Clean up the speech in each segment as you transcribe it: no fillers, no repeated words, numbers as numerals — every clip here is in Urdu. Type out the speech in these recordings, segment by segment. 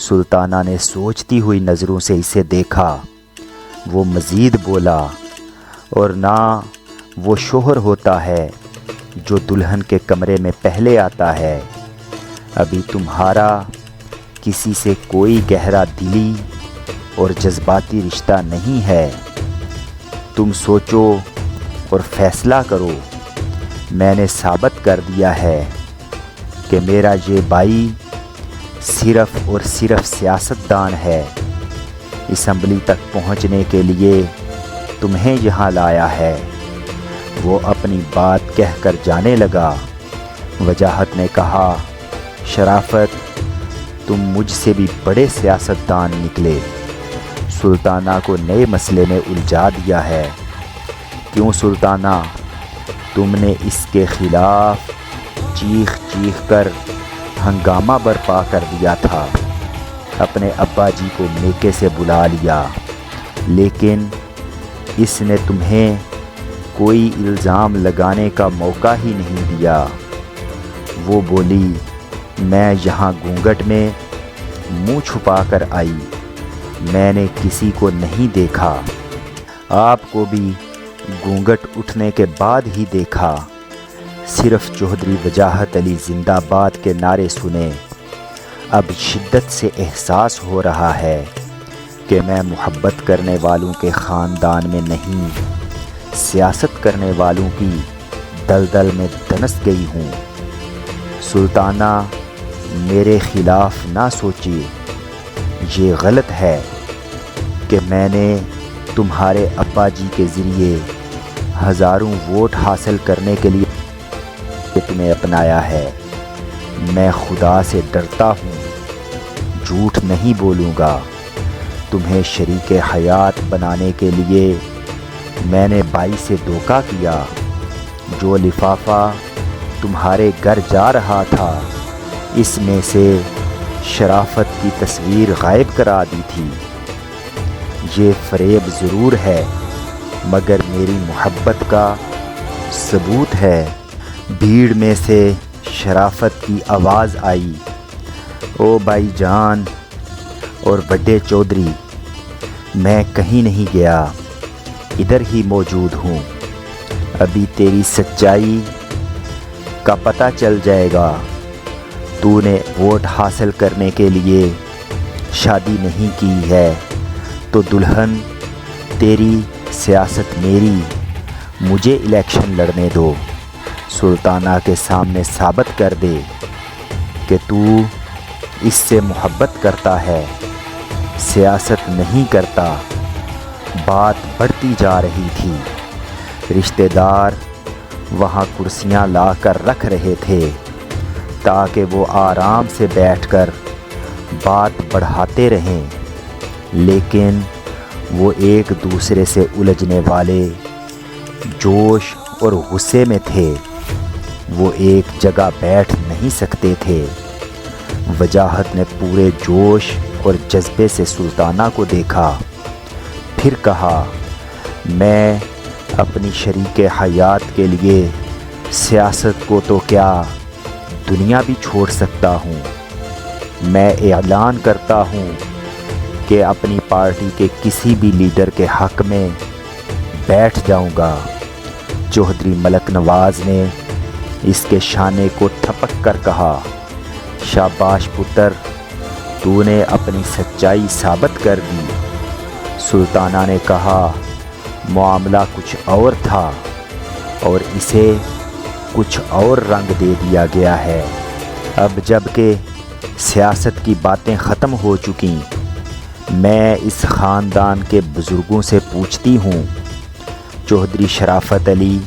سلطانہ نے سوچتی ہوئی نظروں سے اسے دیکھا۔ وہ مزید بولا، اور نہ وہ شوہر ہوتا ہے جو دلہن کے کمرے میں پہلے آتا ہے۔ ابھی تمہارا کسی سے کوئی گہرا دلی اور جذباتی رشتہ نہیں ہے۔ تم سوچو اور فیصلہ کرو۔ میں نے ثابت کر دیا ہے کہ میرا یہ بھائی صرف اور صرف سیاستدان ہے۔ اسمبلی تک پہنچنے کے لیے تمہیں یہاں لایا ہے۔ وہ اپنی بات کہہ کر جانے لگا۔ وجاہت نے کہا، شرافت، تم مجھ سے بھی بڑے سیاستدان نکلے۔ سلطانہ کو نئے مسئلے میں الجھا دیا ہے۔ کیوں سلطانہ، تم نے اس کے خلاف چیخ چیخ کر ہنگامہ برپا کر دیا تھا، اپنے ابا جی کو میکے سے بلا لیا، لیکن اس نے تمہیں کوئی الزام لگانے کا موقع ہی نہیں دیا۔ وہ بولی، میں یہاں گھونگھٹ میں منہ چھپا کر آئی، میں نے کسی کو نہیں دیکھا۔ آپ کو بھی گھونگھٹ اٹھنے کے بعد ہی دیکھا۔ صرف چودھری وجاہت علی زندہ باد کے نعرے سنے۔ اب شدت سے احساس ہو رہا ہے کہ میں محبت کرنے والوں کے خاندان میں نہیں، سیاست کرنے والوں کی دلدل میں دنس گئی ہوں۔ سلطانہ، میرے خلاف نہ سوچیے۔ یہ غلط ہے کہ میں نے تمہارے ابا جی کے ذریعے ہزاروں ووٹ حاصل کرنے کے لیے تمہیں اپنایا ہے۔ میں خدا سے ڈرتا ہوں، جھوٹ نہیں بولوں گا۔ تمہیں شریک حیات بنانے کے لیے میں نے بائی سے دھوکہ کیا۔ جو لفافہ تمہارے گھر جا رہا تھا، اس میں سے شرافت کی تصویر غائب کرا دی تھی۔ یہ فریب ضرور ہے، مگر میری محبت کا ثبوت ہے۔ بھیڑ میں سے شرافت کی آواز آئی، او بھائی جان اور بڑے چودھری، میں کہیں نہیں گیا، ادھر ہی موجود ہوں۔ ابھی تیری سچائی کا پتہ چل جائے گا۔ تو نے ووٹ حاصل کرنے کے لیے شادی نہیں کی ہے تو دلہن تیری، سیاست میری۔ مجھے الیکشن لڑنے دو۔ سلطانہ کے سامنے ثابت کر دے کہ تو اس سے محبت کرتا ہے، سیاست نہیں کرتا۔ بات بڑھتی جا رہی تھی۔ رشتہ دار وہاں کرسیاں لا کر رکھ رہے تھے تاکہ وہ آرام سے بیٹھ کر بات بڑھاتے رہیں، لیکن وہ ایک دوسرے سے الجھنے والے جوش اور غصے میں تھے۔ وہ ایک جگہ بیٹھ نہیں سکتے تھے۔ وجاہت نے پورے جوش اور جذبے سے سلطانہ کو دیکھا، پھر کہا، میں اپنی شریک حیات کے لیے سیاست کو تو کیا دنیا بھی چھوڑ سکتا ہوں۔ میں اعلان کرتا ہوں کہ اپنی پارٹی کے کسی بھی لیڈر کے حق میں بیٹھ جاؤں گا۔ چودھری ملک نواز نے اس کے شانے کو تھپک کر کہا، شاباش پتر، تو نے اپنی سچائی ثابت کر دی۔ سلطانہ نے کہا، معاملہ کچھ اور تھا اور اسے کچھ اور رنگ دے دیا گیا ہے۔ اب جب کہ سیاست کی باتیں ختم ہو چکیں، میں اس خاندان کے بزرگوں سے پوچھتی ہوں، چودھری شرافت علی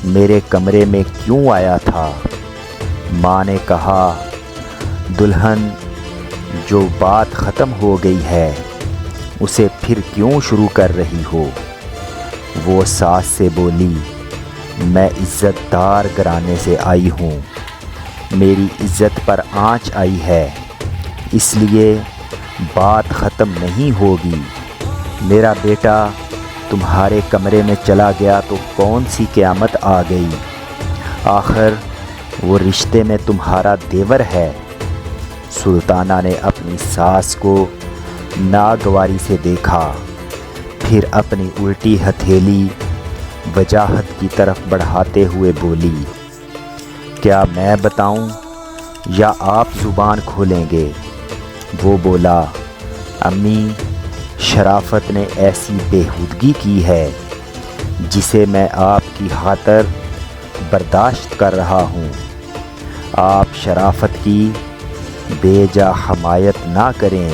میرے کمرے میں کیوں آیا تھا؟ ماں نے کہا، دلہن، جو بات ختم ہو گئی ہے اسے پھر کیوں شروع کر رہی ہو؟ وہ ساس سے بولی، میں عزت دار گھرانے سے آئی ہوں، میری عزت پر آنچ آئی ہے، اس لیے بات ختم نہیں ہوگی۔ میرا بیٹا تمہارے کمرے میں چلا گیا تو کون سی قیامت آ گئی؟ آخر وہ رشتے میں تمہارا دیور ہے۔ سلطانہ نے اپنی ساس کو ناگواری سے دیکھا، پھر اپنی الٹی ہتھیلی وجاہت کی طرف بڑھاتے ہوئے بولی، کیا میں بتاؤں یا آپ زبان کھولیں گے؟ وہ بولا، امی، شرافت نے ایسی بےہودگی کی ہے جسے میں آپ کی خاطر برداشت کر رہا ہوں۔ آپ شرافت کی بے جا حمایت نہ کریں۔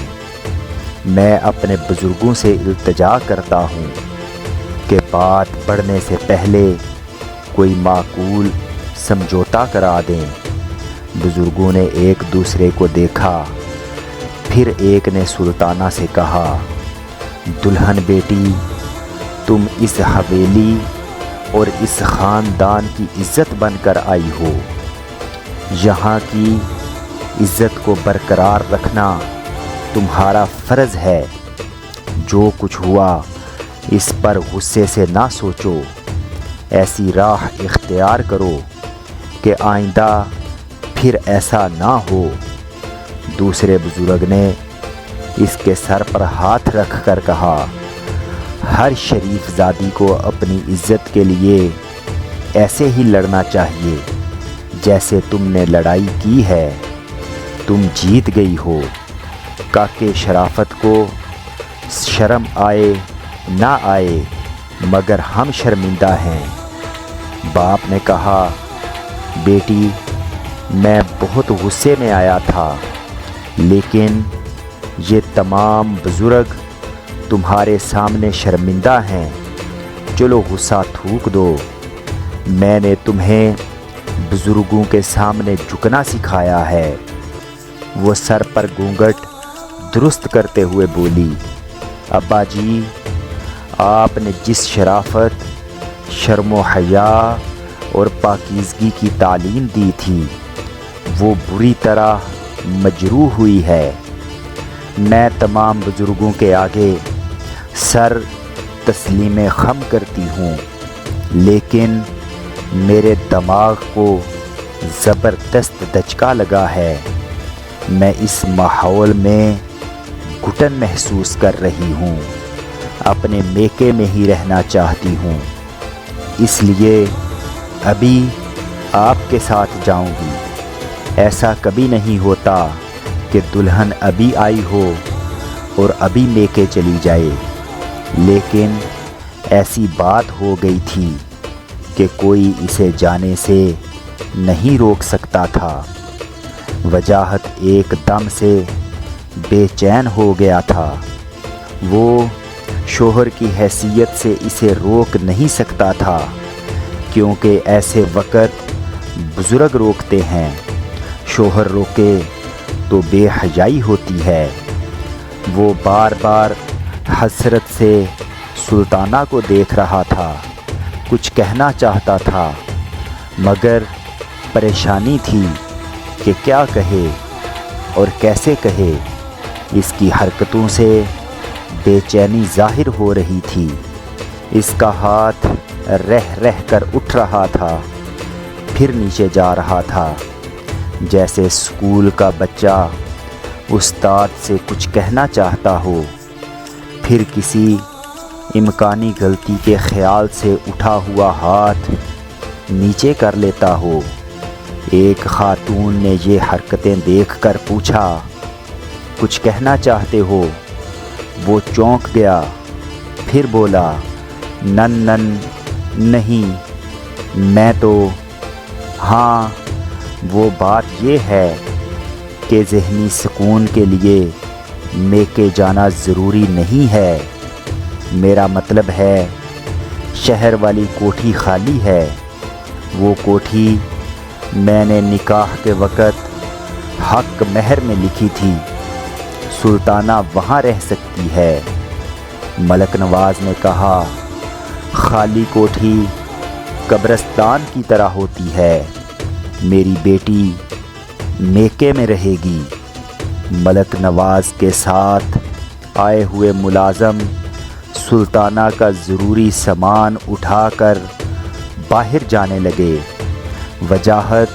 میں اپنے بزرگوں سے التجا کرتا ہوں کہ بات بڑھنے سے پہلے کوئی معقول سمجھوتا کرا دیں۔ بزرگوں نے ایک دوسرے کو دیکھا، پھر ایک نے سلطانہ سے کہا، دلہن بیٹی، تم اس حویلی اور اس خاندان کی عزت بن کر آئی ہو۔ یہاں کی عزت کو برقرار رکھنا تمہارا فرض ہے۔ جو کچھ ہوا اس پر غصے سے نہ سوچو، ایسی راہ اختیار کرو کہ آئندہ پھر ایسا نہ ہو۔ دوسرے بزرگ نے اس کے سر پر ہاتھ رکھ کر کہا، ہر شریف زادی کو اپنی عزت کے لیے ایسے ہی لڑنا چاہیے جیسے تم نے لڑائی کی ہے۔ تم جیت گئی ہو۔ کاکے شرافت کو شرم آئے نہ آئے مگر ہم شرمندہ ہیں۔ باپ نے کہا، بیٹی، میں بہت غصے میں آیا تھا، لیکن یہ تمام بزرگ تمہارے سامنے شرمندہ ہیں، چلو غصہ تھوک دو۔ میں نے تمہیں بزرگوں کے سامنے جھکنا سکھایا ہے۔ وہ سر پر گھونگھٹ درست کرتے ہوئے بولی، ابا جی، آپ نے جس شرافت، شرم و حیا اور پاکیزگی کی تعلیم دی تھی وہ بری طرح مجروح ہوئی ہے۔ میں تمام بزرگوں کے آگے سر تسلیم خم کرتی ہوں، لیکن میرے دماغ کو زبردست دھچکا لگا ہے۔ میں اس ماحول میں گھٹن محسوس کر رہی ہوں، اپنے میکے میں ہی رہنا چاہتی ہوں، اس لیے ابھی آپ کے ساتھ جاؤں گی۔ ایسا کبھی نہیں ہوتا کہ دلہن ابھی آئی ہو اور ابھی میکے چلی جائے، لیکن ایسی بات ہو گئی تھی کہ کوئی اسے جانے سے نہیں روک سکتا تھا۔ وجاہت ایک دم سے بے چین ہو گیا تھا۔ وہ شوہر کی حیثیت سے اسے روک نہیں سکتا تھا، کیونکہ ایسے وقت بزرگ روکتے ہیں، شوہر روکے تو بے حیائی ہوتی ہے۔ وہ بار بار حسرت سے سلطانہ کو دیکھ رہا تھا، کچھ کہنا چاہتا تھا مگر پریشانی تھی کہ کیا کہے اور کیسے کہے۔ اس کی حرکتوں سے بے چینی ظاہر ہو رہی تھی۔ اس کا ہاتھ رہ رہ کر اٹھ رہا تھا، پھر نیچے جا رہا تھا، جیسے اسکول کا بچہ استاد سے کچھ کہنا چاہتا ہو، پھر کسی امکانی غلطی کے خیال سے اٹھا ہوا ہاتھ نیچے کر لیتا ہو۔ ایک خاتون نے یہ حرکتیں دیکھ کر پوچھا، کچھ کہنا چاہتے ہو؟ وہ چونک گیا، پھر بولا، نہیں، میں تو ہاں، وہ بات یہ ہے کہ ذہنی سکون کے لیے میکے جانا ضروری نہیں ہے۔ میرا مطلب ہے شہر والی کوٹھی خالی ہے، وہ کوٹھی میں نے نکاح کے وقت حق مہر میں لکھی تھی، سلطانہ وہاں رہ سکتی ہے۔ ملک نواز نے کہا، خالی کوٹھی قبرستان کی طرح ہوتی ہے، میری بیٹی میکے میں رہے گی۔ ملک نواز کے ساتھ آئے ہوئے ملازم سلطانہ کا ضروری سامان اٹھا کر باہر جانے لگے۔ وجاہت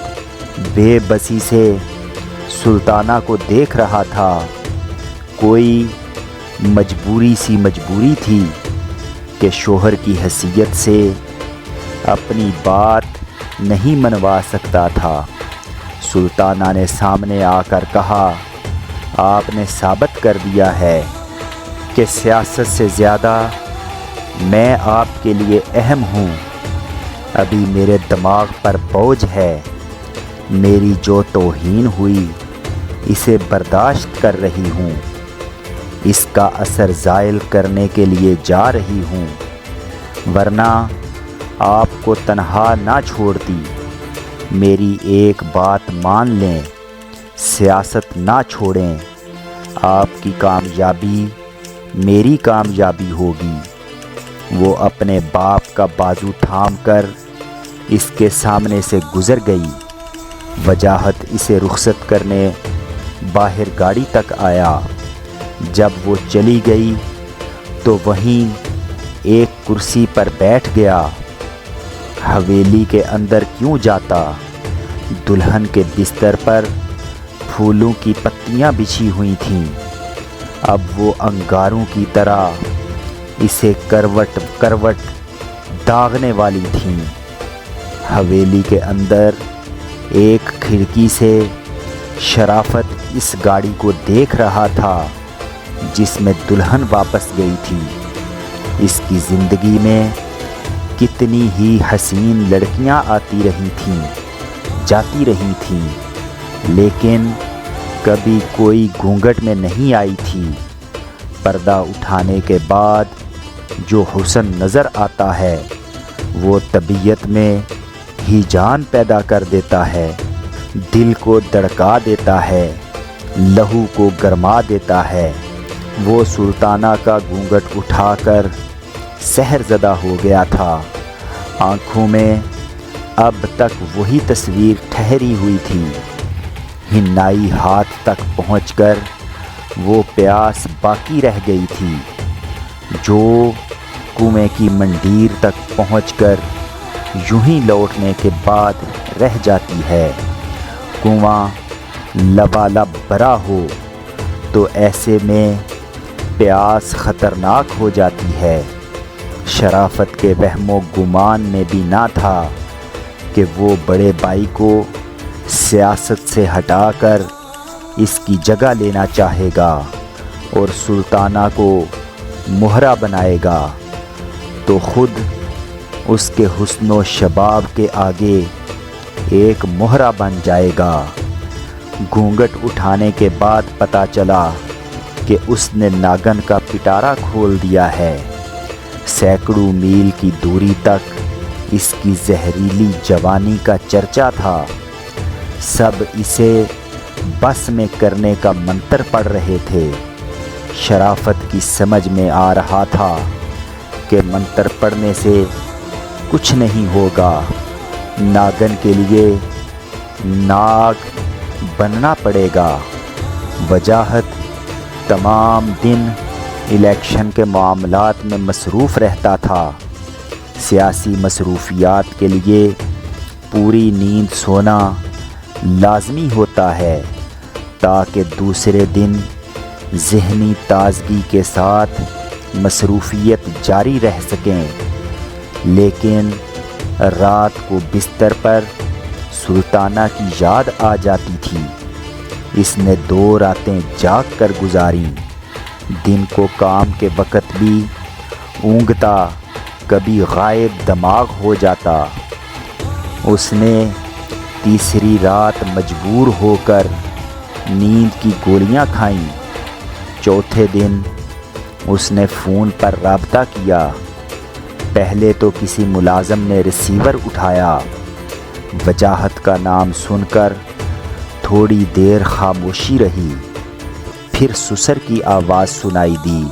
بے بسی سے سلطانہ کو دیکھ رہا تھا۔ کوئی مجبوری تھی کہ شوہر کی حیثیت سے اپنی بات نہیں منوا سکتا تھا۔ سلطانہ نے سامنے آ کر کہا، آپ نے ثابت کر دیا ہے کہ سیاست سے زیادہ میں آپ کے لیے اہم ہوں۔ ابھی میرے دماغ پر بوجھ ہے، میری جو توہین ہوئی اسے برداشت کر رہی ہوں، اس کا اثر زائل کرنے کے لیے جا رہی ہوں، ورنہ آپ کو تنہا نہ چھوڑتی۔ میری ایک بات مان لیں، سیاست نہ چھوڑیں، آپ کی کامیابی میری کامیابی ہوگی۔ وہ اپنے باپ کا بازو تھام کر اس کے سامنے سے گزر گئی۔ وجاہت اسے رخصت کرنے باہر گاڑی تک آیا۔ جب وہ چلی گئی تو وہیں ایک کرسی پر بیٹھ گیا۔ حویلی کے اندر کیوں جاتا؟ دلہن کے بستر پر پھولوں کی پتیاں بچھی ہوئی تھیں۔ اب وہ انگاروں کی طرح اسے کروٹ داغنے والی تھیں۔ حویلی کے اندر ایک کھڑکی سے شرافت اس گاڑی کو دیکھ رہا تھا جس میں دلہن واپس گئی تھی۔ اس کی زندگی میں کتنی ہی حسین لڑکیاں آتی رہی تھیں، جاتی رہی تھیں، لیکن کبھی کوئی گھونگھٹ میں نہیں آئی تھی۔ پردہ اٹھانے کے بعد جو حسن نظر آتا ہے وہ طبیعت میں ہی جان پیدا کر دیتا ہے، دل کو دھڑکا دیتا ہے، لہو کو گرما دیتا ہے۔ وہ سلطانہ کا گھونگھٹ اٹھا کر سحر زدہ ہو گیا تھا۔ آنکھوں میں اب تک وہی تصویر ٹھہری ہوئی تھی۔ ہنائی ہاتھ تک پہنچ کر وہ پیاس باقی رہ گئی تھی جو کنویں کی منڈیر تک پہنچ کر یوں ہی لوٹنے کے بعد رہ جاتی ہے۔ کنواں لبالب بھرا ہو تو ایسے میں پیاس خطرناک ہو جاتی ہے۔ شرافت کے وہم و گمان میں بھی نہ تھا کہ وہ بڑے بھائی کو سیاست سے ہٹا کر اس کی جگہ لینا چاہے گا اور سلطانہ کو مہرہ بنائے گا تو خود اس کے حسن و شباب کے آگے ایک مہرہ بن جائے گا۔ گھونگھٹ اٹھانے کے بعد پتہ چلا کہ اس نے ناگن کا پٹارا کھول دیا ہے۔ سینکڑوں میل کی دوری تک اس کی زہریلی جوانی کا چرچا تھا۔ سب اسے بس میں کرنے کا منتر پڑھ رہے تھے۔ شرافت کی سمجھ میں آ رہا تھا کہ منتر پڑھنے سے کچھ نہیں ہوگا، ناگن کے لیے ناگ بننا پڑے گا۔ وجاہت تمام دن الیکشن کے معاملات میں مصروف رہتا تھا۔ سیاسی مصروفیات کے لیے پوری نیند سونا لازمی ہوتا ہے تاکہ دوسرے دن ذہنی تازگی کے ساتھ مصروفیت جاری رہ سکیں۔ لیکن رات کو بستر پر سلطانہ کی یاد آ جاتی تھی۔ اس نے 2 راتیں جاگ کر گزاریں۔ دن کو کام کے وقت بھی اونگتا، کبھی غائب دماغ ہو جاتا۔ اس نے تیسری رات مجبور ہو کر نیند کی گولیاں کھائیں۔ چوتھے دن اس نے فون پر رابطہ کیا۔ پہلے تو کسی ملازم نے ریسیور اٹھایا۔ وجاہت کا نام سن کر تھوڑی دیر خاموشی رہی، پھر سسر کی آواز سنائی دی۔